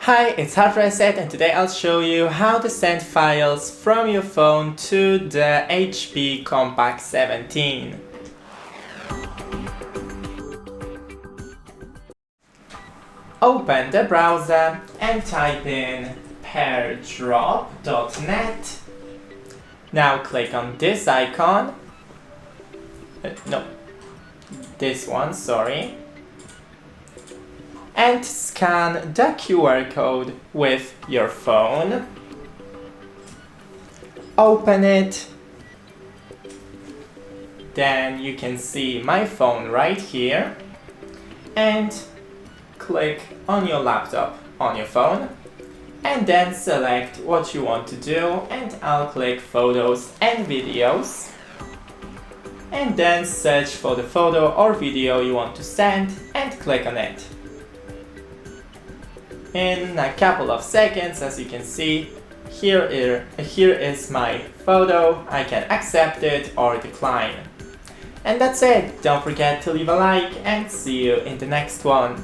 Hi, it's HardReset, and today I'll show you how to send files from your phone to the HP Compaq 17. Open the browser and type in PairDrop.net. Now click on this icon. This one, sorry. And scan the QR code with your phone. Open it. Then you can see my phone right here. And click on your laptop on your phone. And then select what you want to do. And I'll click Photos and Videos. And then search for the photo or video you want to send and click on it. In a couple of seconds, as you can see, here is my photo. I can accept it or decline. And that's it. Don't forget to leave a like and see you in the next one.